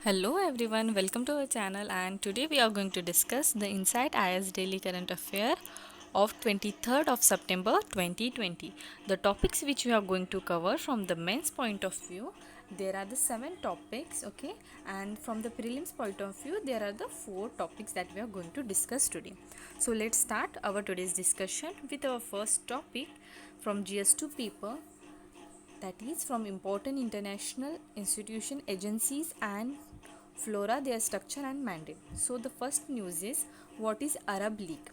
Hello everyone, welcome to our channel and today we are going to discuss the Insight IS Daily Current Affair of 23rd of September 2020. The topics which we are going to cover from the men's point of view, there are the 7 topics, okay, and from the prelims point of view, there are the 4 topics that we are going to discuss today. So let's start our today's discussion with our first topic from GS2 paper, that is from important international institution agencies and flora, their structure and mandate. So the first news is, what is Arab League?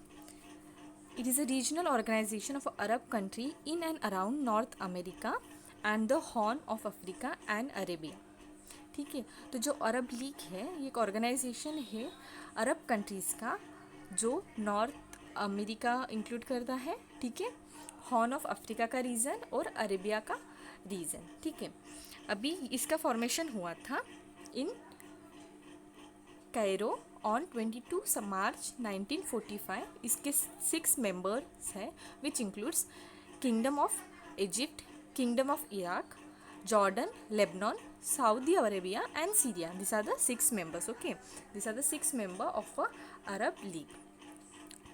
It is a regional organization of Arab country in and around North America and the Horn of Africa and Arabia. ठीक है, तो जो अरब league है ये एक organisation है अरब countries का जो नॉर्थ अमेरिका इंक्लूड करता है, ठीक है, हॉर्न ऑफ अफ्रीका का रीजन और अरेबिया का रीजन, ठीक है। अभी इसका फॉर्मेशन हुआ था इन कैरो ऑन 22 मार्च 1945। इसके 6 मेंबर्स हैं which includes kingdom of Egypt, kingdom of Iraq, Jordan, Lebanon, Saudi Arabia and Syria. These are the 6 members. Okay, these are the 6 members of a Arab League.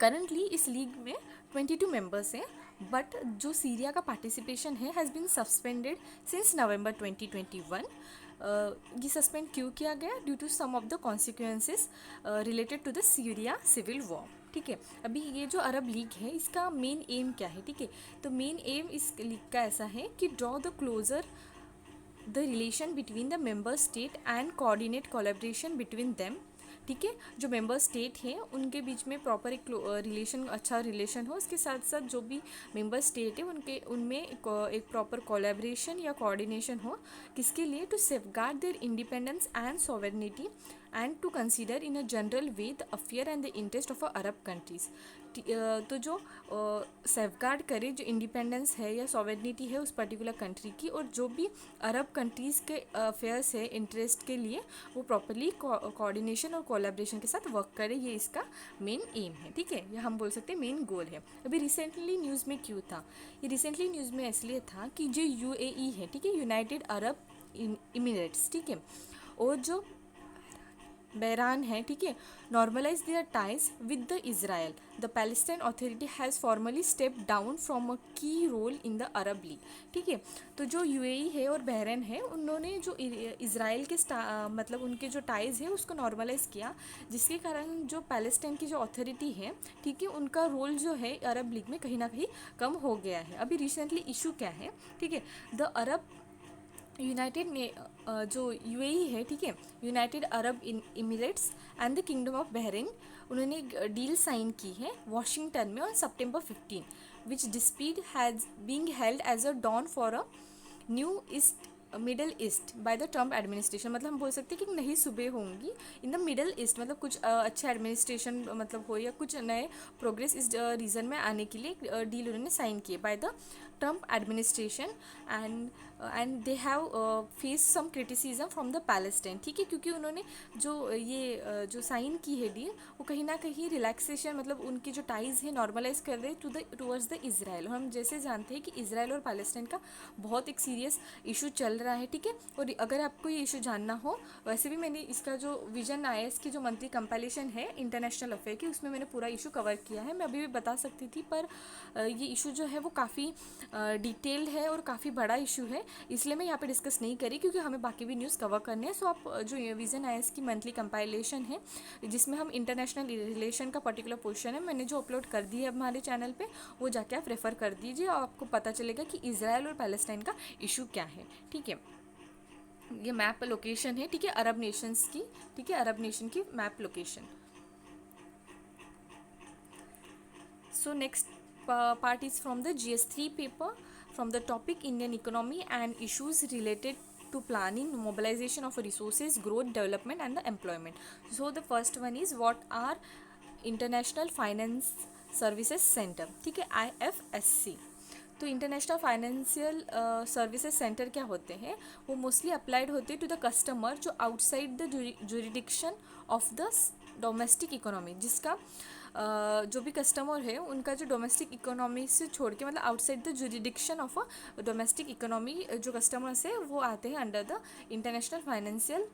Currently इस league में 22 members हैं, but जो Syria का participation है has been suspended since November 2021। ये suspend क्यों किया गया? Due to some of the consequences related to the Syria civil war, ठीक है। अभी ये जो अरब लीग है इसका मेन एम क्या है, ठीक है, तो मेन एम इस लीग का ऐसा है कि draw the closer the relation between the member state and coordinate collaboration between them, ठीक है। जो मेंबर स्टेट हैं उनके बीच में प्रॉपर एक रिलेशन, अच्छा रिलेशन हो, उसके साथ साथ जो भी मेंबर स्टेट है उनके उनमें एक प्रॉपर कोलैबोरेशन या कोऑर्डिनेशन हो, किसके लिए? To safeguard their independence and sovereignty and to consider in a general way the affair and the interest of Arab countries. तो जो सेफगार्ड करे जो इंडिपेंडेंस है या सॉवरेनिटी है उस पर्टिकुलर कंट्री की, और जो भी अरब कंट्रीज़ के अफेयर्स है इंटरेस्ट के लिए वो प्रॉपरली कोऑर्डिनेशन और कोलैबोरेशन के साथ वर्क करे, ये इसका मेन एम है, ठीक है, ये हम बोल सकते हैं मेन गोल है। अभी रिसेंटली न्यूज़ में क्यों था ये? रिसेंटली न्यूज़ में इसलिए था कि जो यूएई है, ठीक है, यूनाइटेड अरब इमिरेट्स, ठीक है, और जो बहरान है, ठीक है, normalise their ties with the Israel. The Palestine authority has formally step down from a key role in the Arab league, ठीक है। तो जो यूएई है और बहरीन है उन्होंने जो इसराइल के मतलब उनके जो टाइज़ है उसको नॉर्मलाइज किया, जिसके कारण जो पैलेस्टाइन की जो अथॉरिटी है, ठीक है, उनका रोल जो है अरब लीग में कहीं ना कहीं कम हो गया है। अभी रिसेंटली इशू क्या है, ठीक है, द अरब यूनाइटेड ने जो यूएई है, ठीक है, United Arab Emirates and the Kingdom of Bahrain, उन्होंने एक डील साइन की है वॉशिंगटन में on September 15, which dispute has being held as a dawn for a new east middle east by the Trump administration. मतलब हम बोल सकते हैं कि नई सुबह होंगी इन द मिडल ईस्ट, मतलब कुछ अच्छा एडमिनिस्ट्रेशन मतलब हो या कुछ नए प्रोग्रेस इस रीजन में आने के लिए डील उन्होंने साइन किए by the Trump administration, and they have face some criticism from the Palestine, ठीक है, क्योंकि उन्होंने जो ये जो साइन की है डील वो कहीं ना कहीं रिलैक्सेशन, मतलब उनकी जो टाइज़ है नॉर्मलाइज कर रहे टूवर्ड्स द इसराइल। हम जैसे जानते हैं कि इसराइल और पैलेस्टाइन का बहुत एक सीरियस इशू चल रहा है, ठीक है। और अगर आपको ये इशू जानना हो, वैसे भी मैंने इसका जो विजन आईएएस की जो मंथली कंपाइलेशन है इंटरनेशनल अफेयर की, उसमें मैंने पूरा इशू कवर किया है, मैं अभी भी बता सकती थी, पर ये इशू जो है वो काफ़ी डिटेल्ड है और काफ़ी बड़ा इशू है, इसलिए मैं यहाँ पे डिस्कस नहीं करी क्योंकि हमें बाकी भी न्यूज़ कवर करने हैं। सो आप जो विजन आईएएस की मंथली कंपाइलेशन है जिसमें हम इंटरनेशनल रिलेशन का पर्टिकुलर पोर्शन है, मैंने जो अपलोड कर दी है हमारे चैनल पे, वो जाके आप रेफ़र कर दीजिए और आपको पता चलेगा कि इसराइल और पैलेस्टाइन का इशू क्या है, ठीक है। ये मैप लोकेशन है, ठीक है, अरब नेशंस की, ठीक है, अरब नेशन की map location. So next part is from the GS3 paper from the topic Indian economy and issues related to planning, mobilization of resources, growth, development and the employment. So the first one is, what are International Finance Services Center, ठीक है, IFSC। तो international financial services centre क्या होते हैं? वो mostly applied होते हैं to the customer जो outside the jurisdiction of the domestic economy, जिसका जो भी कस्टमर है उनका जो डोमेस्टिक इकोनॉमी से छोड़ के, मतलब outside the jurisdiction of a domestic economy, जो कस्टमर्स है वो आते हैं under the international financial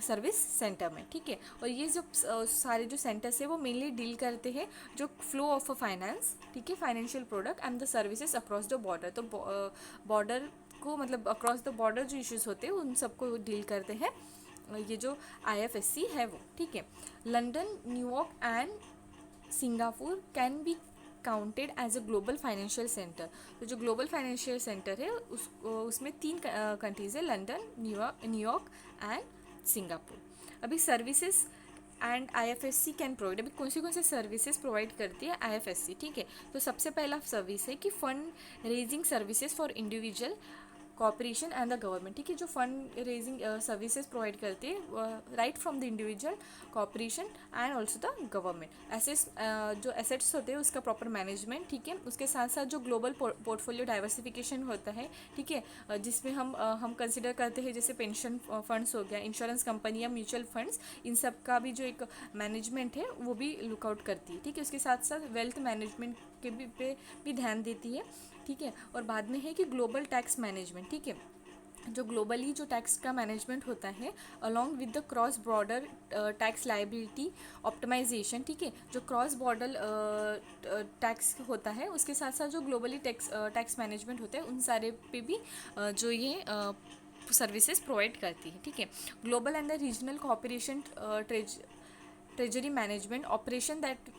service centre में, ठीक है। और ये जो सारे जो सेंटर्स है वो मेनली डील करते हैं जो फ्लो ऑफ फाइनेंस, ठीक है, financial product and the services across the border. तो बॉर्डर को मतलब अक्रॉस द बॉर्डर जो इश्यूज होते हैं उन सबको डील करते हैं ये जो IFSC है वो, ठीक है। London, New York and Singapore can be counted as a global financial centre. तो जो ग्लोबल फाइनेंशियल सेंटर है उसमें 3 कंट्रीज़ है, लंदन, न्यूयॉर्क एंड सिंगापुर। अभी services and IFSC can provide, अभी कौन से सर्विसेज प्रोवाइड करती है IFSC, ठीक है। तो सबसे पहला सर्विस है कि fund raising services for individual, corporation and the government, ठीक है। जो फंड रेजिंग सर्विसेज प्रोवाइड करते हैं right from the individual, corporation and also the government. Assets जो एसेट्स होते हैं उसका प्रॉपर मैनेजमेंट, ठीक है। उसके साथ साथ जो ग्लोबल पोर्टफोलियो डाइवर्सिफिकेशन होता है, ठीक है, जिसमें हम कंसिडर करते हैं जैसे पेंशन फंड्स हो गया, इंश्योरेंस कंपनी या म्यूचुअल फंड्स, इन सब का भी जो एक मैनेजमेंट है वो भी लुकआउट करती है, ठीक है। उसके साथ साथ वेल्थ मैनेजमेंट के पे भी ध्यान देती है, ठीक है। और बाद में है कि ग्लोबल टैक्स मैनेजमेंट, ठीक है। जो ग्लोबली जो टैक्स का मैनेजमेंट होता है along with the cross border tax liability optimisation, ठीक है। जो क्रॉस बॉर्डर टैक्स होता है उसके साथ साथ जो ग्लोबली टैक्स मैनेजमेंट होता है उन सारे पे भी जो ये सर्विसेज प्रोवाइड करती है, ठीक है। Global and the regional cooperation treasury management operation that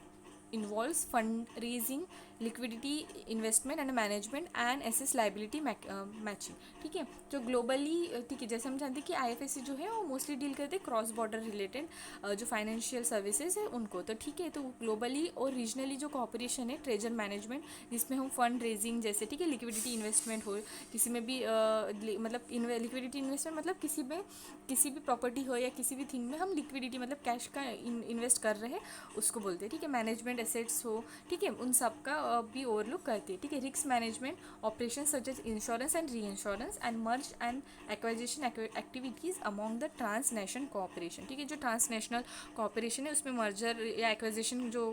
involves fundraising, liquidity, investment and management and assess liability matching, ठीक है। जो ग्लोबली, ठीक है, जैसे हम जानते हैं कि IFSC जो है वो मोस्टली डील करते हैं क्रॉस बॉर्डर रिलेटेड जो फाइनेंशियल सर्विसेज है उनको, तो ठीक है। तो ग्लोबली और रीजनली जो कॉपरेशन है ट्रेजर मैनेजमेंट, जिसमें हम फंड रेजिंग जैसे, ठीक है, लिक्विडिटी इन्वेस्टमेंट हो किसी में भी मतलब लिक्विडिटी इन्वेस्टमेंट मतलब किसी भी प्रॉपर्टी हो या किसी भी थिंग में हम लिक्विडिटी मतलब कैश का इन्वेस्ट कर रहे हैं उसको बोलते हैं, ठीक है। मैनेजमेंट एसेट्स हो, ठीक है, उन सब का भी ओवरलुक करती है, ठीक है। Risk management operation such as insurance and reinsurance and merge and acquisition activities among the transnational corporation, ठीक है। जो ट्रांसनेशनल कॉपरेशन है उसमें मर्जर या एक्वाइजेशन जो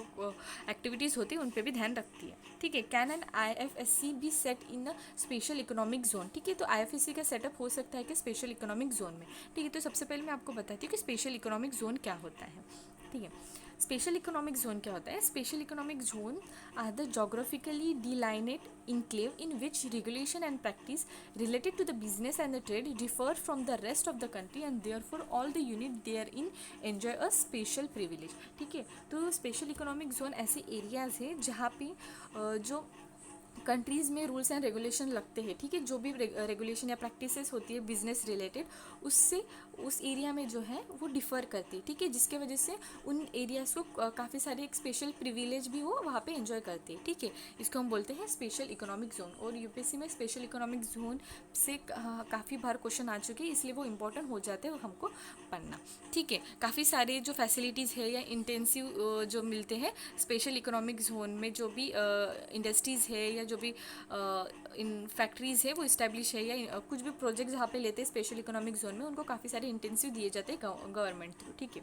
एक्टिविटीज़ होती है उन पर भी ध्यान रखती है, ठीक है। Can and IFSC be set in a special economic zone, ठीक है। तो IFSC का सेटअप हो सकता है कि स्पेशल इकोनॉमिक जोन में, ठीक है। तो सबसे पहले मैं आपको बताती हूँ कि स्पेशल इकोनॉमिक जोन क्या होता है, ठीक है। स्पेशल इकोनॉमिक जोन क्या होता है? Special economic zone are the geographically delineate enclave in which regulation and practice related to the business and the trade differ from the rest of the country and therefore all the unit therein enjoy a special privilege, ठीक है। तो special economic zone ऐसे areas है जहाँ पे जो countries में rules and regulation लगते हैं, ठीक है। जो भी रेगुलेशन या प्रैक्टिसेस होती है बिजनेस रिलेटेड उससे उस एरिया में जो है वो डिफ़र करती है, ठीक है। जिसके वजह से उन एरियाज़ को काफ़ी सारे एक स्पेशल प्रिविलेज भी वो वहाँ पे एंजॉय करती है, ठीक है। इसको हम बोलते हैं स्पेशल इकोनॉमिक जोन। और UPSC में स्पेशल इकोनॉमिक जोन से काफ़ी बार क्वेश्चन आ चुके हैं, इसलिए वो इंपॉर्टेंट हो जाते हैं हमको पढ़ना, ठीक है। काफ़ी सारे जो फैसिलिटीज़ है या इंटेंसिव जो मिलते हैं स्पेशल इकोनॉमिक जोन में, जो भी इंडस्ट्रीज़ है या जो भी इन फैक्ट्रीज़ है वो इस्टेब्लिश है या कुछ भी प्रोजेक्ट जहाँ पे लेते हैं स्पेशल इकोनॉमिक जोन में उनको काफ़ी सारे इंटेंसिव दिए जाते हैं गवर्नमेंट थ्रू, ठीक है।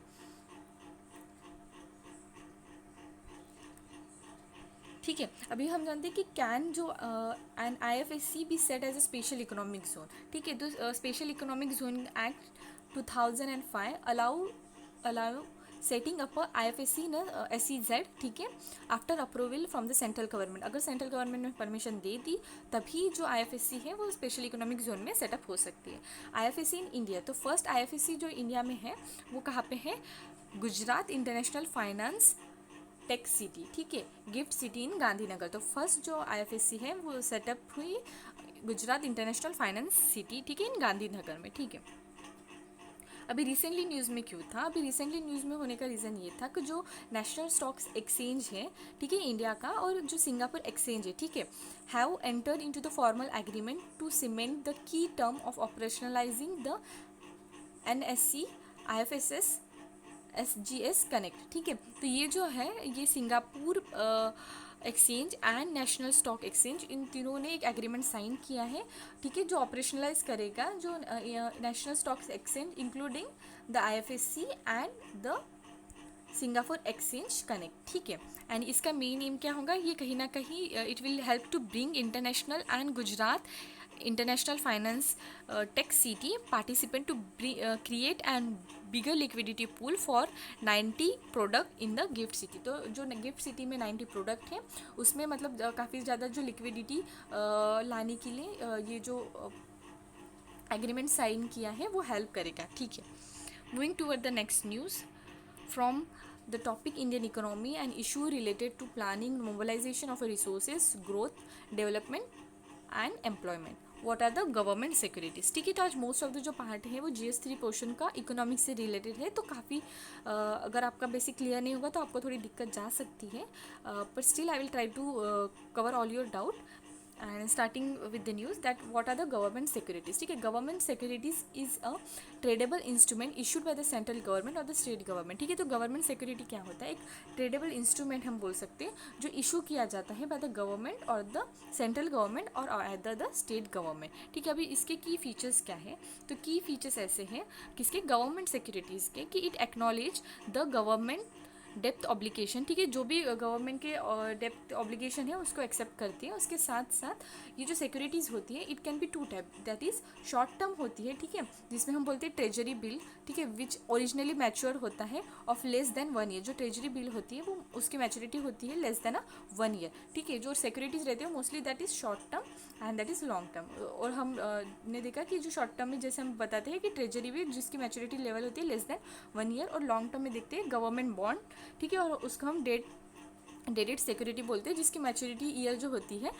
ठीक है, अभी हम जानते हैं कि कैन जो an IFSC be set as a special economic zone, ठीक है। तो special economic zone act 2005 allow setting up IFSC न SEZ, ठीक है, after approval from the central government. अगर सेंट्रल गवर्नमेंट ने परमिशन दे दी तभी जो IFSC है वो स्पेशल इकोनॉमिक जोन में सेटअप हो सकती है। IFSC इन इंडिया, तो फर्स्ट IFSC जो इंडिया में है वो कहाँ पे है? Gujarat international finance tech city, ठीक है, गिफ्ट सिटी इन गांधीनगर। तो फर्स्ट जो IFSC है वो सेटअप हुई गुजरात इंटरनेशनल फाइनेंस सिटी, ठीक है, इन गांधीनगर में, ठीक है। अभी रिसेंटली न्यूज़ में क्यों था? अभी रिसेंटली न्यूज़ में होने का रीज़न ये था कि जो नेशनल स्टॉक्स एक्सचेंज है, ठीक है, इंडिया का, और जो सिंगापुर एक्सचेंज है, ठीक है, have entered into the formal agreement to cement the key term of operationalising the NSE IFSS SGS connect, ठीक है। तो ये जो है ये Singapore exchange and national stock exchange इन तीनों ने एक एग्रीमेंट साइन किया है, ठीक है, जो ऑपरेशनलाइज करेगा जो national stock exchange including the IFSC and the Singapore exchange connect, ठीक है। एंड इसका मेन एम क्या होगा? ये कहीं ना कहीं it will help to bring international and Gujarat International Finance Tech City participant to create and bigger liquidity pool for 90 product in the gift city. तो जो गिफ्ट सिटी में 90 प्रोडक्ट हैं उसमें मतलब काफ़ी ज़्यादा जो लिक्विडिटी लाने के लिए ये जो एग्रीमेंट साइन किया है वो हेल्प करेगा, ठीक है। Moving toward the next news from the topic Indian economy and issue related to planning mobilization of resources growth development and employment. What are the government securities? ठीक है, तो आज मोस्ट ऑफ द जो part है वो GS3 portion का economics से related है, तो काफ़ी अगर आपका बेसिक क्लियर नहीं होगा तो आपको थोड़ी दिक्कत जा सकती है, पर still I will try to cover all your doubt. And starting with the news that what are the government securities. ठीक है, government securities is a tradeable instrument issued by the central government और the state government. ठीक है, तो government security क्या होता है? एक ट्रेडेबल इंस्ट्रूमेंट हम बोल सकते हैं जो इशू किया जाता है बाय द गवर्नमेंट और द सेंट्रल गवर्नमेंट और अदर द स्टेट गवर्नमेंट। ठीक है, अभी इसके की फीचर्स क्या है? तो की फीचर्स ऐसे हैं किसके? गवर्नमेंट सिक्योरिटीज़ के, कि it acknowledge the government depth obligation. ठीक है, जो भी गवर्नमेंट के डेप्थ ऑब्लिगेशन है उसको एक्सेप्ट करती है। उसके साथ साथ ये जो सिक्योरिटीज़ होती है it can be two type, that is short term होती है, ठीक है, जिसमें हम बोलते हैं ट्रेजरी बिल, ठीक है, विच ओरिजिनली मैच्योर होता है ऑफ लेस देन 1 ईयर। जो ट्रेजरी बिल होती है वो उसकी मैच्योरिटी होती है लेस देन 1 ईयर। ठीक है, जो सिक्योरिटीज़ रहती है mostly that is short term and that is long term. और हम ने देखा कि जो शॉर्ट टर्म में जैसे हम बताते हैं कि ट्रेजरी बिल जिसकी मैच्योरिटी लेवल होती है लेस देन 1 ईयर, और लॉन्ग टर्म में देखते हैं गवर्नमेंट बॉन्ड, ठीक है, और उसको हम डेटेड सिक्योरिटी बोलते हैं जिसकी मैच्योरिटी ईयर जो होती है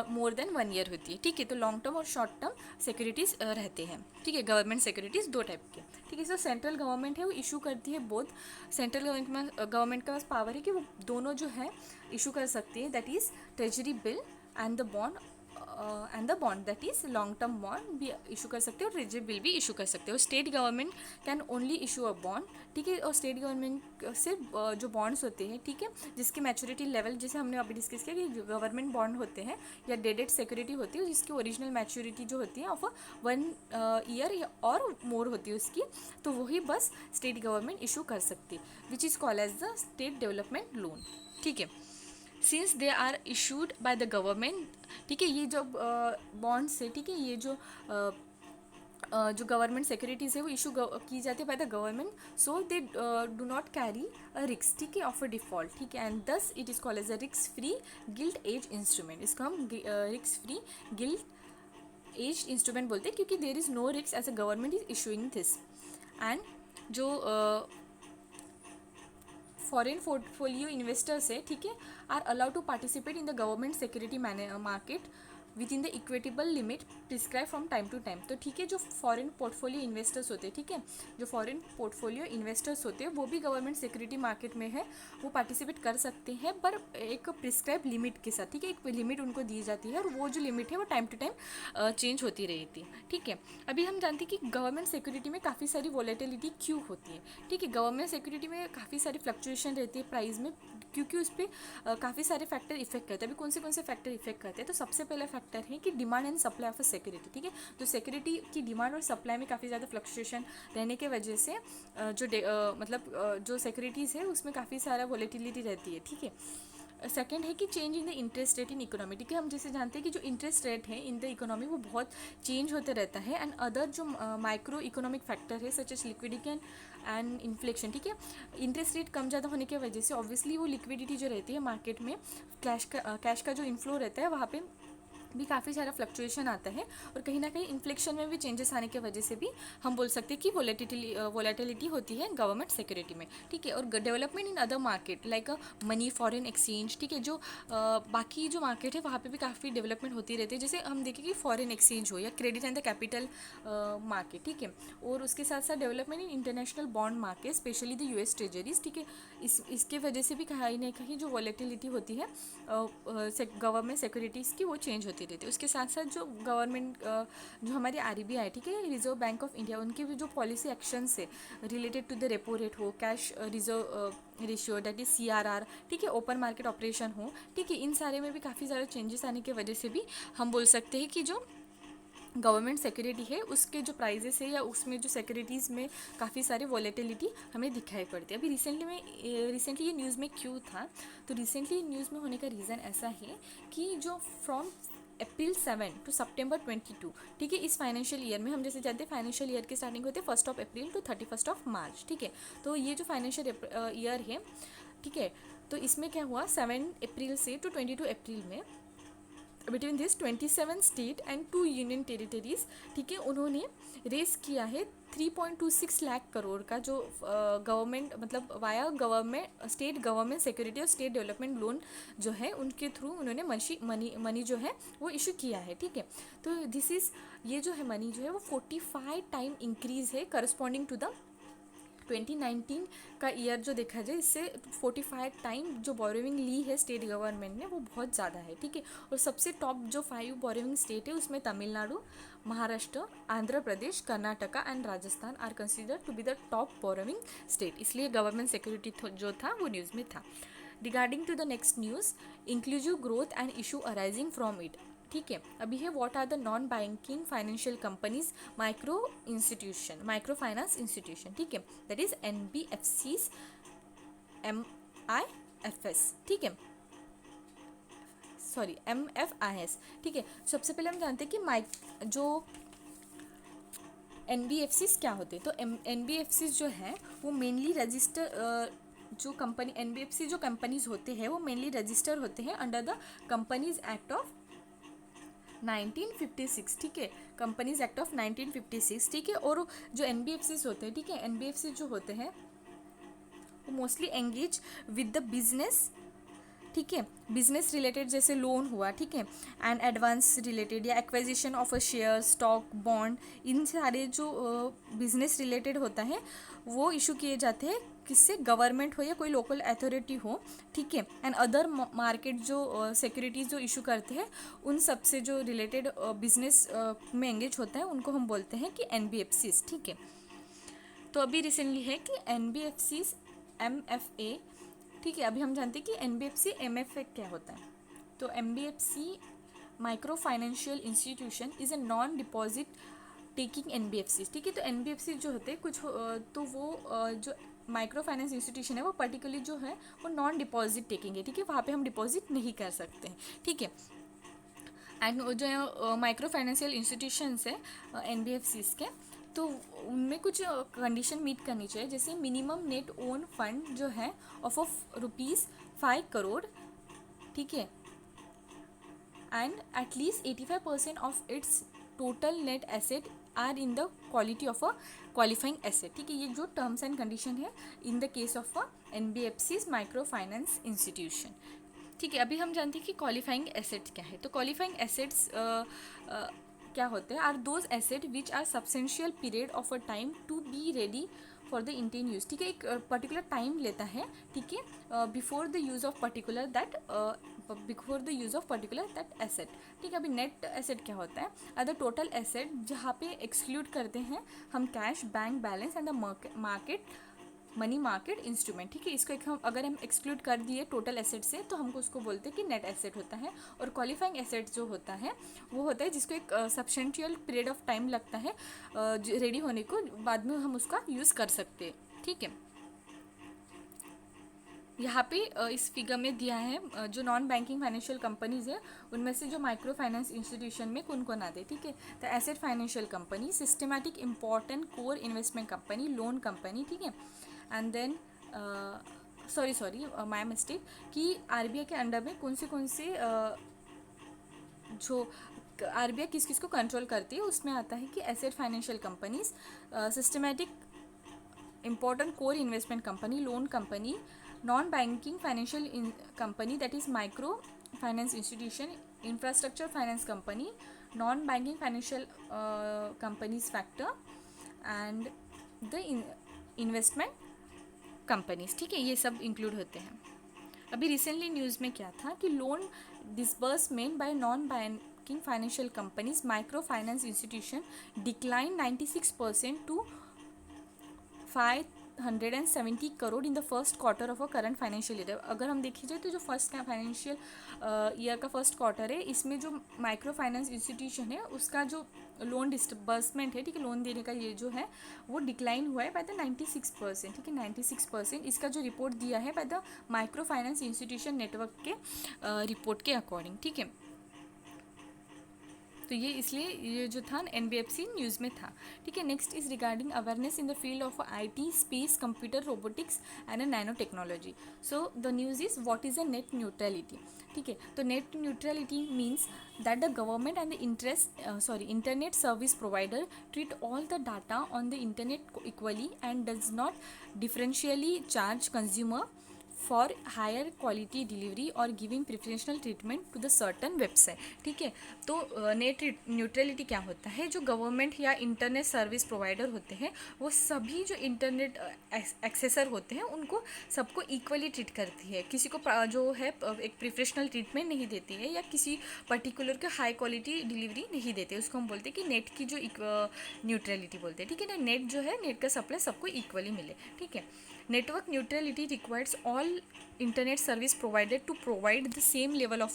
मोर देन 1 ईयर होती है। ठीक है, तो लॉन्ग टर्म और शॉर्ट टर्म सिक्योरिटीज़ रहते हैं। ठीक है, गवर्नमेंट सिक्योरिटीज़ दो टाइप के। ठीक है, सो सेंट्रल गवर्नमेंट है वो इशू करती है बोथ। सेंट्रल गवर्नमेंट का पास पावर है कि वो दोनों जो है इशू कर सकती है, that is treasury bill and the bond that is long term bond भी इशू कर सकते हो और ट्रेजरी बिल भी इशू कर सकते हो। State government can only issue a bond. ठीक है, और स्टेट गवर्नमेंट से जो बॉन्ड्स होते हैं, ठीक है, जिसकी मैच्योरिटी लेवल जैसे हमने अभी डिस्कस किया कि गवर्नमेंट बॉन्ड होते हैं या डेडेड सिक्योरिटी होती है जिसकी ओरिजिनल मैच्योरिटी जो होती है ऑफ 1 ईयर और मोर होती है उसकी, तो वही बस स्टेट गवर्नमेंट इशू कर सकती है, which is called as the state development loan. ठीक है, since they are issued by the government, ठीक है, ये जो बॉन्ड्स है, ठीक है, ये जो गवर्नमेंट सिक्योरिटीज़ है वो इशू की जाती है bye the government, so they do not carry a रिक्स, ठीक है, ऑफ अ डिफॉल्ट। ठीक है, and thus it is called as a रिक्स फ्री गिल्ट एज इंस्ट्रूमेंट। इसको हम रिक्स फ्री गिल्ट एज इंस्ट्रूमेंट बोलते हैं क्योंकि देर इज़ नो रिक्स as a government is issuing this. And जो फॉरेन पोर्टफोलियो इन्वेस्टर्स है, ठीक है, are allowed to participate in the government security market within the equitable limit prescribe from time to time. तो ठीक है, जो foreign portfolio investors होते हैं, ठीक है, जो फॉरेन पोर्टफोलियो इन्वेस्टर्स होते हैं वो भी गवर्नमेंट सिक्योरिटी मार्केट में है, वो पार्टिसिपेट कर सकते हैं, पर एक प्रिस्क्राइब लिमिट के साथ। ठीक है, एक लिमिट उनको दी जाती है और वो जो लिमिट है वो टाइम टू टाइम चेंज होती रहती है। ठीक है, अभी हम जानते हैं कि गवर्नमेंट सिक्योरिटी में काफ़ी सारी वॉलेटिलिटी क्यों होती है। ठीक है, गवर्नमेंट सिक्योरिटी में काफ़ी सारी फ्लक्चुएशन रहती है प्राइस में क्योंकि उस पर काफ़ी सारे फैक्टर इफेक्ट करते हैं। अभी कौन से फैक्टर इफेक्ट करते हैं? तो सबसे पहला फैक्टर है कि demand and supply of a security. ठीक है, तो सिक्योरिटी की डिमांड और सप्लाई में काफ़ी ज़्यादा फ्लक्चुएशन रहने के वजह से जो सिक्योरिटीज़ है उसमें काफ़ी सारा वॉलेटिलिटी रहती है। ठीक है, सेकेंड है कि change in the interest rate in economy. ठीक है, हम जैसे जानते हैं कि जो इंटरेस्ट रेट है इन द इकोनॉमी वो बहुत चेंज होते रहता है, एंड अदर जो माइक्रो इकोनॉमिक फैक्टर है such as liquidity and inflation. ठीक है, इंटरेस्ट रेट कम ज़्यादा होने की वजह से ऑब्वियसली वो लिक्विडिटी जो रहती है मार्केट में कैश का जो इनफ्लो रहता है वहाँ पे भी काफ़ी सारा फ्लक्चुएशन आता है, और कहीं ना कहीं इन्फ्लेक्शन में भी चेंजेस आने की वजह से भी हम बोल सकते हैं कि वोलेटिलिटी होती है गवर्नमेंट सिक्योरिटी में। ठीक है, और development in other market like money foreign exchange. ठीक है, जो बाकी जो मार्केट है वहाँ पे भी काफ़ी डेवलपमेंट होती रहती है, जैसे हम देखें कि फॉरेन एक्सचेंज हो या credit and the capital market. ठीक है, और उसके साथ साथ development in international bond market specially the US treasuries. ठीक है, इसके वजह से भी कहीं ना कहीं जो वॉलेटिलिटी होती है गवर्नमेंट सिक्योरिटीज़ की वो चेंज होती रहती है। उसके साथ साथ जो गवर्नमेंट जो हमारी RBI, ठीक है, रिजर्व बैंक ऑफ इंडिया, उनके भी जो पॉलिसी एक्शंस है related to the repo rate हो, cash reserve ratio that is CRR, ठीक है, ओपन मार्केट ऑपरेशन हो, ठीक है, इन सारे में भी काफ़ी सारे चेंजेस आने की वजह से भी हम बोल सकते हैं कि जो गवर्नमेंट सिक्योरिटी है उसके जो प्राइजेस है या उसमें जो सिक्योरिटीज़ में काफ़ी सारी वॉलेटिलिटी हमें दिखाई पड़ती है। अभी रिसेंटली ये न्यूज़ में क्यों था? तो रिसेंटली न्यूज़ में होने का रीज़न ऐसा है कि जो फ्रॉम अप्रैल 7 टू सितंबर 22, ठीक है। इस फाइनेंशियल ईयर में हम जैसे जानते हैं फाइनेंशियल ईयर की स्टार्टिंग होती है 1 अप्रैल टू 31 मार्च, ठीक है। तो ये जो फाइनेंशियल ईयर है, ठीक है, तो इसमें क्या हुआ 7 अप्रैल से टू 22 अप्रैल में between this 27 state and 2 union territories, ठीक है, उन्होंने रेस किया है 3.26 लाख करोड़ का जो गवर्नमेंट मतलब via government state government security और स्टेट डेवलपमेंट लोन जो है उनके थ्रू उन्होंने मनी जो है वो इशू किया है, ठीक है। तो दिस इज़ ये जो है मनी जो है वो 45 टाइम इंक्रीज है करस्पॉन्डिंग टू द 2019 का ईयर जो देखा जाए, इससे 45 टाइम जो बोरोविंग ली है स्टेट गवर्नमेंट ने वो बहुत ज़्यादा है, ठीक है। और सबसे टॉप जो 5 बोरोविंग स्टेट है उसमें Tamil Nadu, Maharashtra, Andhra Pradesh, Karnataka and Rajasthan are consider to be the top borrowing state, इसलिए गवर्नमेंट सिक्योरिटी जो था वो न्यूज़ में था। Regarding to the next news, inclusive growth and issue arising from it, ठीक है। अभी है what are the non banking financial companies micro finance institution, ठीक है, दैट इज NBFCs, MIFS, ठीक है, सॉरी MFIS, ठीक है। सबसे पहले हम जानते हैं कि जो NBFCs क्या होते हैं। तो NBFCs जो है वो मेनली रजिस्टर जो कंपनी NBFC जो कंपनीज होते हैं वो मेनली रजिस्टर होते हैं under the companies act of 1956, ठीक है, कंपनीज एक्ट ऑफ 1956, ठीक है। और जो NBFCs होते हैं, ठीक है, NBFC जो होते हैं वो mostly engage with the business, ठीक है, बिजनेस रिलेटेड जैसे लोन हुआ, ठीक है, एंड एडवांस रिलेटेड या acquisition of a share, stock, bond, इन सारे जो बिजनेस रिलेटेड होता है वो इशू किए जाते हैं किससे, गवर्नमेंट हो या कोई लोकल अथॉरिटी हो, ठीक है। एंड अदर मार्केट जो सिक्योरिटीज़ जो इशू करते हैं उन सब से जो रिलेटेड बिजनेस में एंगेज होता है उनको हम बोलते हैं कि NBFCs, ठीक है। तो अभी रिसेंटली है कि NBFCs MFA, ठीक है। अभी हम जानते हैं कि NBFC MFA क्या होता है। तो NBFC micro financial institution is a non deposit taking NBFCs, ठीक है। तो NBFC जो होते हैं कुछ तो वो जो माइक्रो फाइनेंस इंस्टीट्यूशन है वो पर्टिकुलरली जो है वो नॉन डिपॉजिट टेकिंग है, ठीक है, वहाँ पे हम डिपॉजिट नहीं कर सकते हैं, ठीक है। एंड जो माइक्रो फाइनेंशियल इंस्टीट्यूशंस है NBFCs के, तो उनमें कुछ कंडीशन मीट करनी चाहिए, जैसे मिनिमम नेट ओन फंड जो है ऑफ ₹5 करोड़, ठीक है, and at least 85% of its total net asset are in the quality of a qualifying asset, ठीक है। ये जो टर्म्स एंड कंडीशन है in the case of a NBFCs micro finance institution, ठीक है। अभी हम जानते हैं कि क्वालिफाइंग एसेट्स क्या है। तो क्वालिफाइंग एसेट्स क्या होते हैं, are those asset which are substantial period of a time to be ready for the intend use, ठीक है, एक पर्टिकुलर टाइम लेता है, ठीक है, before the use of particular that asset, ठीक है। अभी नेट एसेट क्या होता है, अदर टोटल एसेट जहाँ पे एक्सक्लूड करते हैं हम cash, bank balance and the money market instrument, ठीक है। इसको हम अगर हम एक्सक्लूड कर दिए टोटल एसेट से तो हमको उसको बोलते हैं कि नेट एसेट होता है। और क्वालिफाइंग एसेट जो होता है वो होता है जिसको एक सब्सटेंशियल पीरियड ऑफ टाइम लगता है रेडी होने को, बाद में हम उसका यूज़ कर सकते हैं, ठीक है। यहाँ पे इस फिगर में दिया है जो नॉन बैंकिंग फाइनेंशियल कंपनीज है उनमें से जो माइक्रो फाइनेंस इंस्टीट्यूशन में कौन कौन आते हैं, ठीक है। तो asset financial company, systematic important core investment company, loan company, ठीक है। And then sorry my mistake कि RBI के अंडर में कौन से जो RBI किस किस को कंट्रोल करती है उसमें आता है कि asset financial companies, systematic important core investment company, loan company, non banking financial company that is micro finance institution, infrastructure finance company, non banking financial companies factor and the investment companies, ठीक है, ये सब include होते हैं। अभी recently news में क्या था कि loan disbursement by non banking financial companies micro finance institution decline 96% to 570 crore in the first quarter of a current financial year. अगर हम देखी जाए तो जो फर्स्ट फाइनेंशियल ईयर का फर्स्ट क्वार्टर है इसमें जो माइक्रो फाइनेंस इंस्टीट्यूशन है उसका जो लोन डिसबर्समेंट है, ठीक है, लोन देने का ये जो है वो डिक्लाइन हुआ है बाय द 96%, ठीक है, 96%। इसका जो रिपोर्ट दिया है by the micro finance institution network के रिपोर्ट के अकॉर्डिंग, ठीक है। तो ये इसलिए ये जो था NBFC न्यूज़ में था, ठीक है। Next is regarding awareness in the field of IT, space, computer, robotics and nano technology. So the news is what is a net neutrality, ठीक है। तो net neutrality means that the government and the internet service provider treat all the data on the internet equally and does not differentially charge consumer for higher quality delivery or giving preferential treatment to the certain website, ठीक है। तो net neutrality क्या होता है, जो government या internet service provider होते हैं वो सभी जो इंटरनेट एक्सेसर होते हैं उनको सबको इक्वली ट्रीट करती है, किसी को जो है एक प्रिफरेशनल ट्रीटमेंट नहीं देती है या किसी पर्टिकुलर के हाई क्वालिटी डिलीवरी नहीं देते, उसको हम बोलते हैं कि नेट की जो न्यूट्रलिटी बोलते हैं, ठीक है ना। नेट जो है, नेट का सप्लाई सबको इक्वली मिले, ठीक है। Network neutrality requires all internet service provider to provide the same level of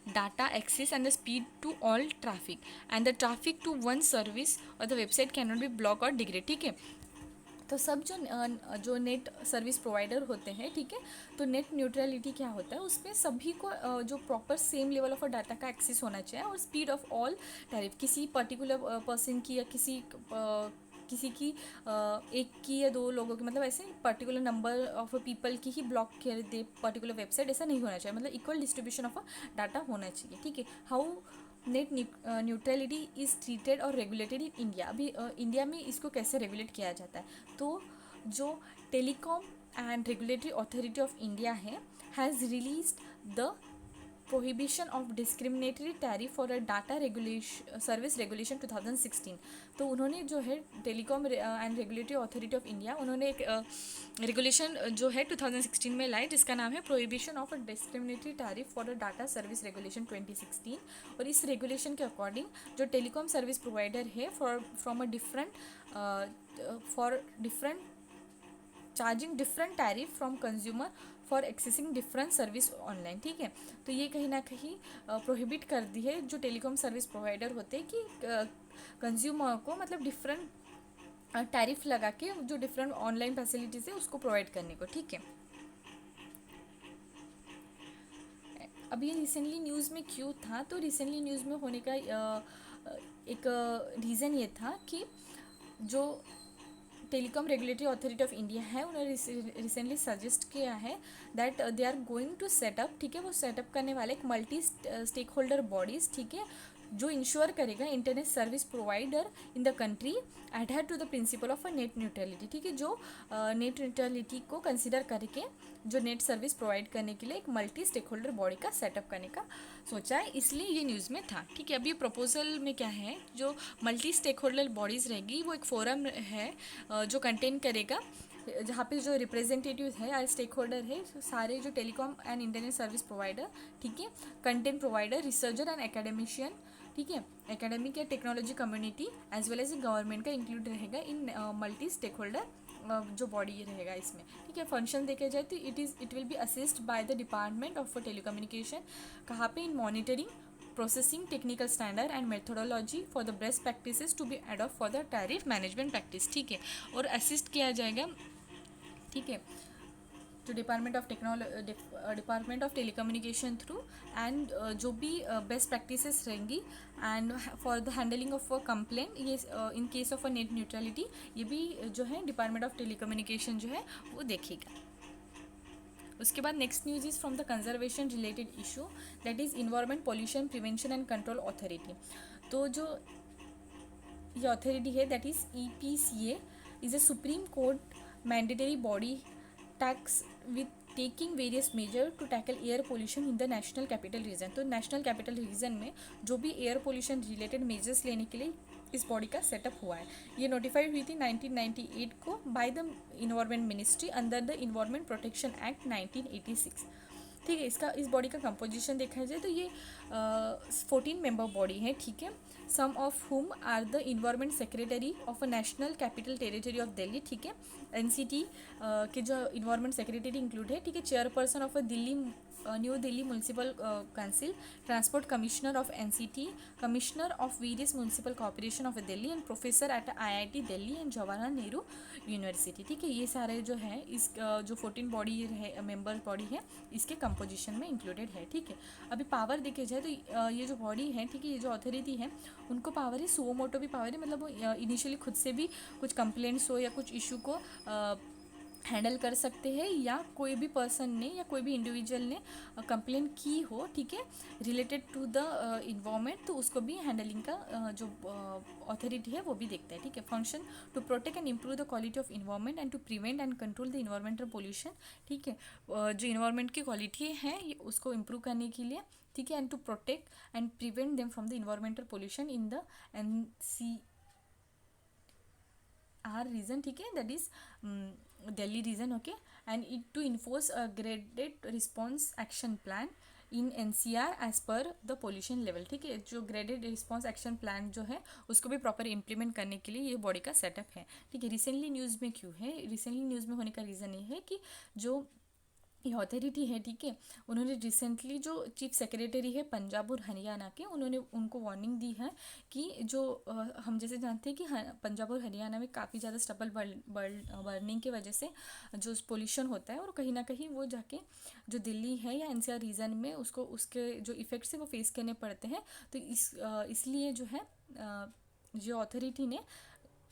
data access and the speed to all traffic, and the traffic to one service or the website cannot be blocked or degraded, ठीक है। तो सब जो net service provider होते हैं, ठीक है, तो नेट न्यूट्रलिटी क्या होता है, उसमें सभी को जो proper same level of data का एक्सेस होना चाहिए और स्पीड ऑफ ऑल टैरिफ, किसी पर्टिकुलर पर्सन की या किसी की एक की या दो लोगों की, मतलब ऐसे पर्टिकुलर नंबर ऑफ पीपल की ही ब्लॉक कर दे पर्टिकुलर वेबसाइट, ऐसा नहीं होना चाहिए, मतलब इक्वल डिस्ट्रीब्यूशन ऑफ डाटा होना चाहिए, ठीक है। How net neutrality is treated और रेगुलेटेड इन इंडिया, अभी इंडिया में इसको कैसे रेगुलेट किया जाता है, तो जो telecom and regulatory authority of India है has released the prohibition of discriminatory tariff for a data regulation service regulation 2016। तो उन्होंने जो है telecom and regulatory authority of India, उन्होंने एक रेगुलेशन जो है 2016 में लाई, जिसका नाम है prohibition of a discriminatory tariff for a data service regulation 2016। और इस रेगुलेशन के अकॉर्डिंग जो टेलीकॉम सर्विस प्रोवाइडर है from a different charging different tariff from consumer for accessing different service online, ठीक है। तो ये कहीं ना कहीं प्रोहिबिट कर दी है जो टेलीकॉम सर्विस प्रोवाइडर होते हैं कि कंज्यूमर को मतलब डिफरेंट टैरिफ लगा के जो डिफरेंट ऑनलाइन फैसिलिटीज़ है उसको प्रोवाइड करने को, ठीक है। अभी रिसेंटली न्यूज़ में क्यों था, तो रिसेंटली न्यूज़ में होने का एक रीज़न ये था कि जो telecom regulatory authority of India है उन्होंने रिसेंटली सजेस्ट किया है that they are going to setup, ठीक है, वो सेटअप करने वाले एक मल्टी स्टेक होल्डर बॉडीज़, ठीक है, जो इंश्योर करेगा internet service provider in the country adhere to the principle of a net neutrality, ठीक है, जो नेट न्यूट्रलिटी को कंसिडर करके जो नेट सर्विस प्रोवाइड करने के लिए एक मल्टी स्टेक होल्डर बॉडी का सेटअप करने का सोचा है, इसलिए ये न्यूज़ में था, ठीक है। अभी प्रपोजल में क्या है, जो मल्टी स्टेक होल्डर बॉडीज़ रहेगी वो एक फोरम है जो कंटेन करेगा, जहाँ पे जो रिप्रेजेंटेटिव है या स्टेक होल्डर है सारे जो telecom and internet service provider, ठीक है, content provider, researcher and academician, ठीक है, एकेडमिक या technology community as well as government का इंक्लूड रहेगा इन मल्टी स्टेक होल्डर जो बॉडी रहेगा इसमें, ठीक है। फंक्शन देखा जाए तो it will be assist by the department of telecommunication, कहाँ पे, in monitoring processing technical standard and methodology for the best practices to be adopt for the tariff management practice, ठीक है, और असिस्ट किया जाएगा, ठीक है, जो department of telecommunication through and जो भी बेस्ट प्रैक्टिसेस रहेंगी and for the handling of a complaint, ये in case of a net neutrality ये भी जो है डिपार्टमेंट ऑफ टेलीकम्युनिकेशन जो है वो देखेगा। उसके बाद next news is from the conservation related issue, that is environment pollution prevention and control authority. तो जो ये अथॉरिटी है that is EPCA is a supreme court mandatory body tasked with taking various measure to tackle air pollution in the national capital region. तो national capital region में जो भी air pollution related measures लेने के लिए इस body का setup हुआ है। ये नोटिफाइड हुई थी 1998 को by the environment ministry under the environment protection act 1986, ठीक है। इसका इस बॉडी का कंपोजिशन देखा जाए तो ये 14 मेंबर बॉडी है, ठीक है, some of whom are the environment secretary of a national capital territory of Delhi, ठीक है, NCT के जो इन्वायरमेंट सेक्रेटरी इंक्लूड है, ठीक है, chairperson of a new Delhi municipal council, transport commissioner of NCT, commissioner of various municipal corporation of Delhi and professor at IIT Delhi and Jawaharlal Nehru university, ठीक है। ये सारे जो है इस जो 14 बॉडी है मेंबर बॉडी है इसके कंपोजिशन में इंक्लूडेड है, ठीक है। अभी पावर देखे जाए तो ये जो बॉडी है, ठीक है, ये जो अथॉरिटी है उनको पावर है, सुओ मोटो भी पावर है, मतलब वो इनिशियली खुद से भी कुछ कंप्लेंट्स हो या कुछ इशू को हैंडल कर सकते हैं, या कोई भी पर्सन ने या कोई भी इंडिविजुअल ने कंप्लेंट की हो, ठीक है, रिलेटेड टू द इन्वायरमेंट, तो उसको भी हैंडलिंग का जो अथॉरिटी है वो भी देखता है, ठीक है। Function to protect and improve the quality of environment and to prevent and control the environmental pollution, ठीक है। जो इन्वायरमेंट की क्वालिटी है उसको इम्प्रूव करने के लिए, ठीक है, and to protect and prevent them from the environmental pollution in the NCR region, ठीक है, that is Delhi region, okay, and it to enforce a graded response action plan in NCR as per the pollution level, ठीक है। जो graded response action plan जो है उसको भी proper implement करने के लिए ये बॉडी का सेटअप है, ठीक है। रिसेंटली न्यूज़ में क्यों है, रिसेंटली न्यूज़ में होने का रीज़न ये है कि जो ये अथॉरिटी है, ठीक है, उन्होंने रिसेंटली जो चीफ सेक्रेटरी है पंजाब और हरियाणा के, उन्होंने उनको वार्निंग दी है कि जो हम जैसे जानते हैं कि पंजाब और हरियाणा में काफ़ी ज़्यादा स्टबल बर्निंग की वजह से जो पोल्यूशन होता है और कहीं ना कहीं वो जाके जो दिल्ली है या NCR रीजन में उसको उसके जो इफ़ेक्ट्स है वो फेस करने पड़ते हैं। तो इसलिए जो है जो अथॉरिटी ने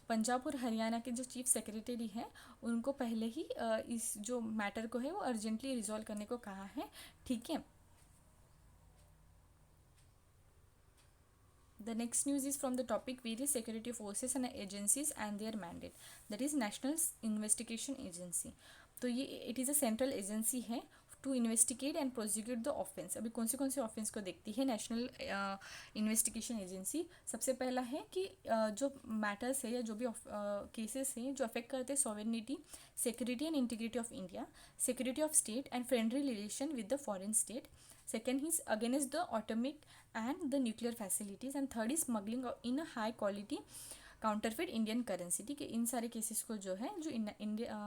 पंजाब और हरियाणा के जो चीफ सेक्रेटरी हैं उनको पहले ही इस जो मैटर को है वो अर्जेंटली रिजॉल्व करने को कहा है, ठीक है। The next news is from the topic various security forces and agencies and their mandate, that is National Investigation Agency। तो ये it is a central agency है to investigate and prosecute the offence. अभी कौन से offence को देखती है national investigation agency. सबसे पहला है कि जो मैटर्स है या जो भी केसेस हैं जो अफेक्ट करते हैं sovereignty, security and integrity of India, security of state and friendly relation with the foreign state. Second is against the atomic and the nuclear facilities, and third is smuggling in a high quality counterfeit Indian currency, ठीक है। इन सारे cases को जो है जो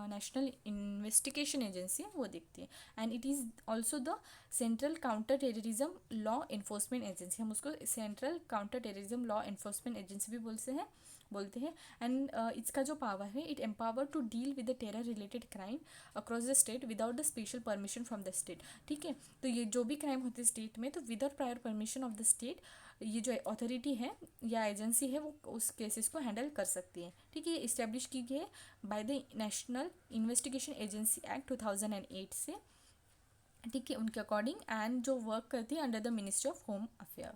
national investigation agency है वो देखती है। And it is also the central counter terrorism law enforcement agency, हम उसको central counter terrorism law enforcement agency भी बोलते हैं। एंड इसका जो पावर है, it empower to deal with the terror related crime across the state without the special permission from the state, ठीक है। तो ये जो भी क्राइम होते हैं स्टेट में, तो without prior permission of the state ये जो अथॉरिटी है या एजेंसी है वो उस केसेस को हैंडल कर सकती है, ठीक है। ये इस्टेब्लिश की गई है by the national investigation agency act 2008 से, ठीक है, उनके अकॉर्डिंग, एंड जो वर्क करती है under the ministry of home affair.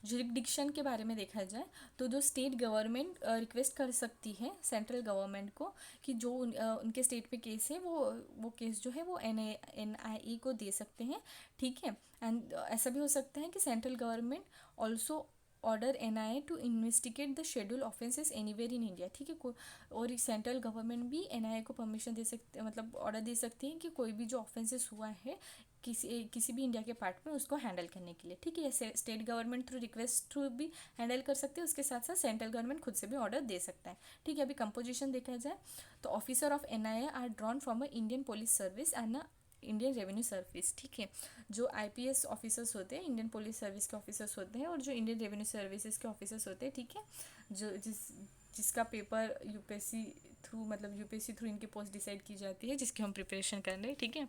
Jurisdiction के बारे में देखा जाए तो जो स्टेट गवर्नमेंट रिक्वेस्ट कर सकती है सेंट्रल गवर्नमेंट को कि जो उनके स्टेट में केस है वो केस जो है वो NIA को दे सकते हैं, ठीक है। एंड ऐसा भी हो सकता है कि central government also order NIA to investigate the schedule offences anywhere in India, ठीक है। और सेंट्रल गवर्नमेंट भी NIA को परमिशन दे सकते, मतलब ऑर्डर दे सकती है कि कोई भी जो ऑफेंसेस हुआ है किसी भी इंडिया के पार्ट में उसको हैंडल करने के लिए, ठीक है। State government through request through भी हैंडल कर सकते हैं, उसके साथ साथ सेंट्रल गवर्नमेंट खुद से भी ऑर्डर दे सकता है, ठीक है। अभी कंपोजिशन देखा जाए तो officer of NIA are drawn from a Indian police service and Indian revenue service, ठीक है। जो IPS ऑफिसर्स होते हैं, इंडियन पुलिस सर्विस के ऑफिसर्स होते हैं, और जो इंडियन रेवेन्यू सर्विसेज के ऑफिसर्स होते हैं, ठीक है, जो जिसका पेपर UPSC थ्रू, मतलब UPSC थ्रू इनकी पोस्ट डिसाइड की जाती है, जिसकी हम प्रिपरेशन कर रहे हैं, ठीक है।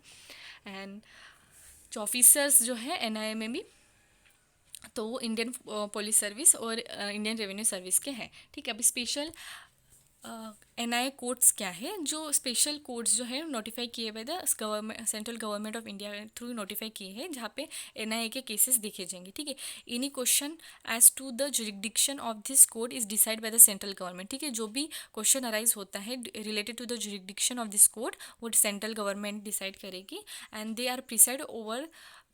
एंड जो ऑफिसर्स जो है NIA में भी, तो वो इंडियन पुलिस सर्विस और इंडियन रेवेन्यू सर्विस के हैं, ठीक है। अभी स्पेशल NIA कोड्स क्या है, जो स्पेशल कोड्स जो है नोटिफाई किए by the central government of India through notify किए हैं, जहाँ पे NIA के केसेस देखे जाएंगे, ठीक है। Any question as to the jurisdiction of this code is decide by the central government, ठीक है। जो भी क्वेश्चन अराइज होता है related to the jurisdiction of this code वो सेंट्रल गवर्नमेंट डिसाइड करेगी, and they are preside over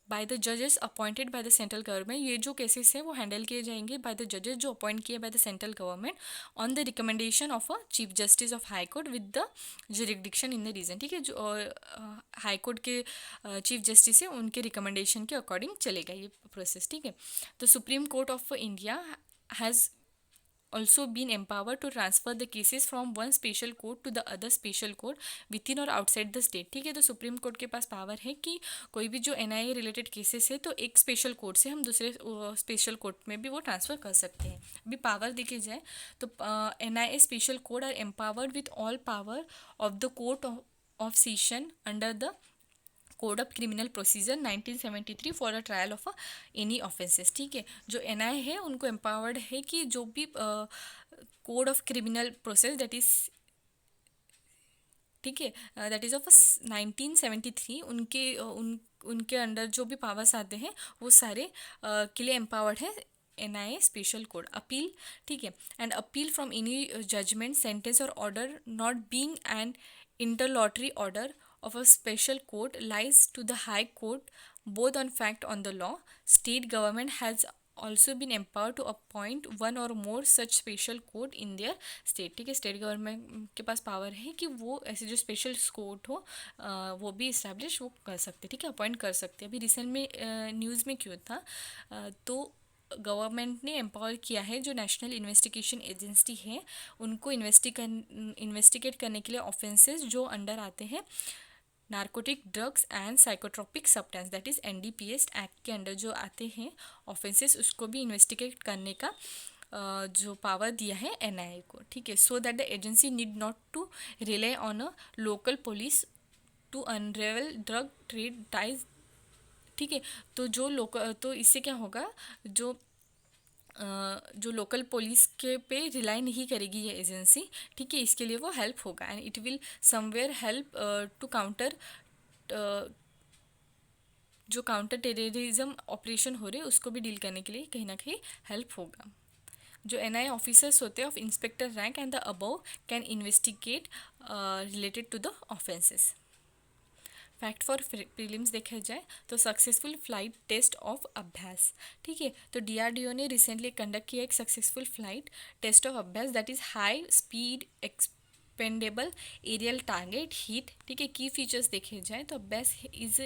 by the जजेस appointed by the central government. ये जो केसेस हैं वो हैंडल किए जाएंगे बाय द जजेस जो अपॉइंट किए by the central government on the recommendation of a chief justice of high court with the jurisdiction in the region, ठीक है। जो हाई कोर्ट के चीफ जस्टिस है उनके रिकमेंडेशन के अकॉर्डिंग चलेगा ये प्रोसेस, ठीक है। तो supreme court of India has also been empowered to transfer the cases from one special court to the other special court within or outside the state, ठीक है। तो सुप्रीम कोर्ट के पास पावर है कि कोई भी जो NIA रिलेटेड केसेस है तो एक स्पेशल कोर्ट से हम दूसरे स्पेशल कोर्ट में भी वो ट्रांसफ़र कर सकते हैं। अभी पावर देखे जाए तो NIA special court are empowered with all power of the court of session under the code of criminal procedure 1973 for a trial of any offences. ठीक है, जो एनआई है उनको एम्पावर्ड है कि जो भी code of criminal process that is, ठीक है, दैट इज़ ऑफ 1973, उनके अंडर जो भी पावर्स आते हैं वो सारे के लिए एम्पावर्ड है एनआईए स्पेशल कोड। अपील, ठीक है, and appeal from any judgment, sentence और order not being an interlocutory order of a special court lies to the High Court, both on fact on the law. State government has also been empowered to appoint one or more such special court in their state। ठीक है, state government के पास power है कि वो ऐसे जो special court हो वो भी इस्टेब्लिश वो कर सकते, ठीक है, अपॉइंट कर सकते। अभी रिसेंट में न्यूज़ में क्यों था, तो गवर्नमेंट ने एम्पावर किया है जो नेशनल इन्वेस्टिगेशन एजेंसी है उनको इन्वेस्टिगेट करने के लिए ऑफेंसेस जो अंडर आते हैं narcotic drugs and psychotropic substance, that is NDPS act के अंडर जो आते हैं ऑफेंसेस उसको भी इन्वेस्टिगेट करने का जो पावर दिया है एनआईए को। ठीक है, so that the agency need not to rely on a local police to unravel drug trade ties. ठीक है, तो इससे क्या होगा, जो लोकल पुलिस के पे रिलाई नहीं करेगी ये एजेंसी। ठीक है, इसके लिए वो हेल्प होगा and it will somewhere help to counter जो काउंटर टेररिज्म ऑपरेशन हो रहे उसको भी डील करने के लिए कहीं ना कहीं हेल्प होगा। जो एनआईए ऑफिसर्स होते हैं of inspector rank and the above can investigate related to the offences. Fact for prelims देखा जाए तो सक्सेसफुल फ्लाइट टेस्ट ऑफ अभ्यास। ठीक है, तो डीआरडीओ ने रिसेंटली कंडक्ट किया एक successful flight test of Abhyas that is high speed expendable aerial target heat. ठीक है, की फीचर्स देखे जाए तो Abhyas is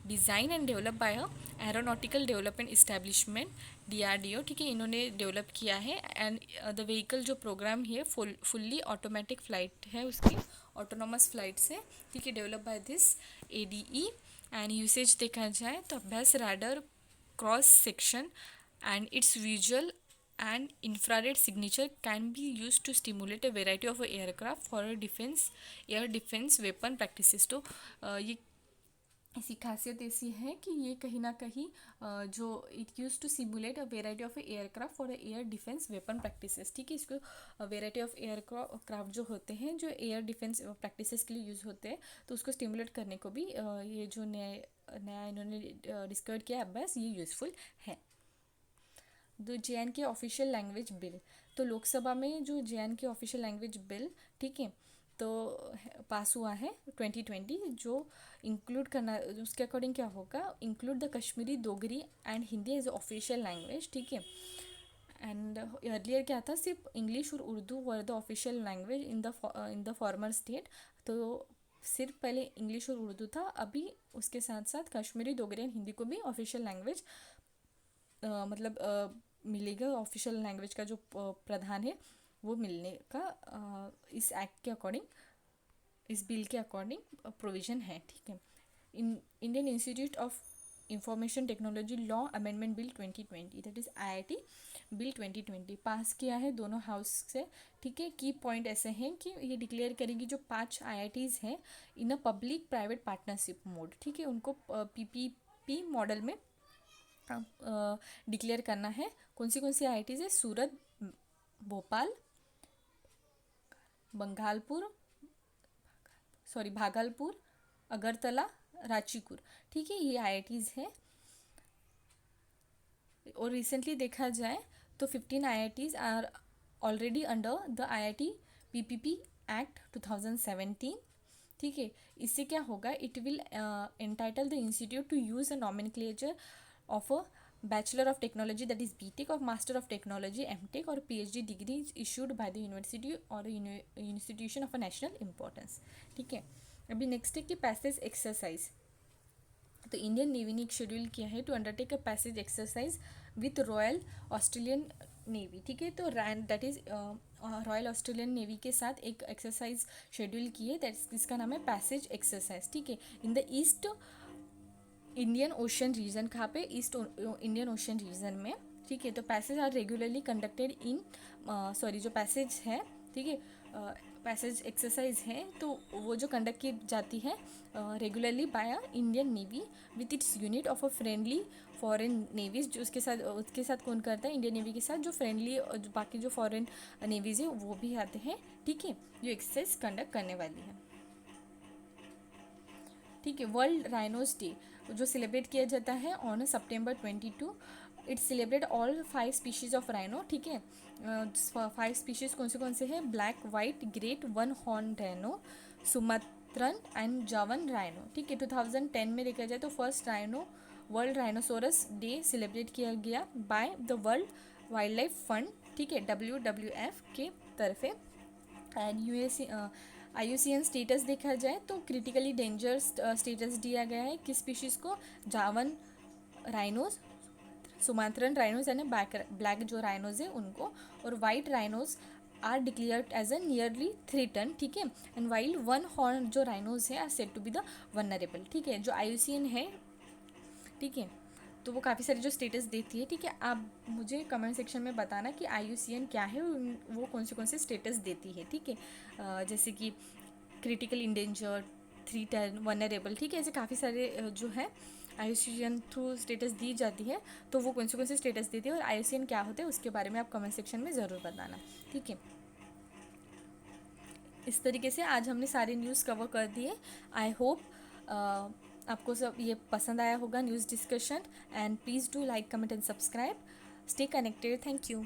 design and develop by aeronautical development establishment DRDO. ठीक है, इन्होंने डेवलप किया है एंड द व्हीकल जो प्रोग्राम है फुल्ली ऑटोमेटिक फ्लाइट है उसकी, ऑटोनोमस फ्लाइट्स है। ठीक है, develop by this ADE and usage देखा जाए तो Abhyas radar cross section and it's visual and infrared signature can be used to stimulate a variety of aircraft for air defense weapon practices। तो ये इसकी खासियत ऐसी है कि ये कहीं ना कहीं जो it use to simulate a variety of aircraft for air defence weapon practices. ठीक है, इसको वेराइटी ऑफ एयरक्राफ्ट जो होते हैं जो एयर डिफेंस प्रैक्टिसेस के लिए यूज़ होते हैं तो उसको स्टिमुलेट करने को भी ये जो नया इन्होंने डिस्कवर किया अभ्यास ये यूज़फुल है। The JNK official language bill, तो लोकसभा में जो JNK ऑफिशियल लैंग्वेज बिल, ठीक है, तो पास हुआ है 2020, जो इंक्लूड करना उसके अकॉर्डिंग क्या होगा, include the Kashmiri Dogri and Hindi as official language. ठीक है, एंड अर्लियर क्या था, सिर्फ इंग्लिश और Urdu were the official language in the former state. तो सिर्फ पहले इंग्लिश और उर्दू था, अभी उसके साथ साथ कश्मीरी डोगरी एंड हिंदी को भी ऑफिशियल लैंग्वेज मिलेगा। ऑफिशियल लैंग्वेज का जो प्रावधान है वो मिलने का इस एक्ट के अकॉर्डिंग, इस बिल के अकॉर्डिंग प्रोविज़न है। ठीक है, Indian institute of information technology law amendment bill 2020 that is IIT bill 2020 पास किया है दोनों हाउस से। ठीक है, की पॉइंट ऐसे हैं कि ये डिक्लेयर करेगी जो 5 IITs हैं in a public private partnership mode. ठीक है, उनको PPP मॉडल में डिक्लेयर करना है। कौन सी IITs है, सूरत, भोपाल, भागलपुर, अगरतला, रांचीपुर। ठीक है, ये IITs है। और रिसेंटली देखा जाए तो 15 IITs are already under the IIT PPP act 2017। ठीक है, इससे क्या होगा, it will entitle the institute to use a nomenclature of a Bachelor of Technology that is BTech or Master of Technology MTech or PhD degree issued by the university or institution of a national importance। ठीक है, अभी next है कि passage exercise. तो Indian navy ने एक schedule किया है to undertake a passage exercise with Royal Australian navy. ठीक है, तो that is Royal Australian navy के साथ एक एक्सरसाइज शेड्यूल की है, इसका नाम है पैसेज एक्सरसाइज। ठीक है, in the east Indian ocean region, कहाँ पे, ईस्ट इंडियन ओशन रीजन में। ठीक है, तो passage are regularly conducted in जो पैसेज है, ठीक है, पैसेज एक्सरसाइज है तो वो जो कंडक्ट की जाती है regularly by Indian navy with its unit of a friendly foreign navies, जो उसके साथ कौन करता है, इंडियन नेवी के साथ जो फ्रेंडली जो बाकी जो फॉरेन नेवीज है वो भी आते हैं, ठीक है, जो एक्सरसाइज कंडक्ट करने वाली है, ठीक है। वर्ल्ड राइनोज डे जो सेलिब्रेट किया जाता है on September 22, it's celebrate all 5 species of rhino, ठीक है। 5 स्पीशीज कौन से हैं, black, white, great, one horn rhino, Sumatran and जावन राइनो, ठीक है। 2010 में देखा जाए तो first rhino world rhinoceros day celebrate किया गया by the world wild life fund, ठीक है, WWF के तरफे। एंड IUCN स्टेटस देखा जाए तो क्रिटिकली डेंजर स्टेटस दिया गया है किस स्पीशीज़ को, जावन राइनोज, सुमात्रन राइनोज यानी ब्लैक जो राइनोज है उनको, और white rhinos are declared as a nearly threaten, ठीक है। एंड वाइल वन हॉर्न जो राइनोज है are said to be the vulnerable, ठीक है। जो IUCN है, ठीक है, तो वो काफ़ी सारे जो स्टेटस देती है, ठीक है। आप मुझे कमेंट सेक्शन में बताना कि IUCN क्या है, वो कौन से स्टेटस देती है, ठीक है। जैसे कि क्रिटिकल इंडेंजर्ड, थ्रेटन, वनरेबल, ठीक है, ऐसे काफ़ी सारे जो है IUCN थ्रू स्टेटस दी जाती है, तो वो कौन से स्टेटस देती है और IUCN क्या होते हैं उसके बारे में आप कमेंट सेक्शन में ज़रूर बताना, ठीक है। इस तरीके से आज हमने सारे न्यूज़ कवर कर दिए। आई होप आपको सब ये पसंद आया होगा news discussion, and please do like, comment and subscribe. Stay connected, thank you.